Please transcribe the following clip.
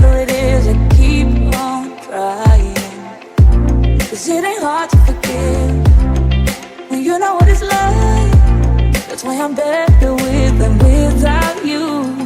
whatever it is, I keep on trying. 'Cause it ain't hard to forgive when you know what it's like. That's why I'm better with than without you.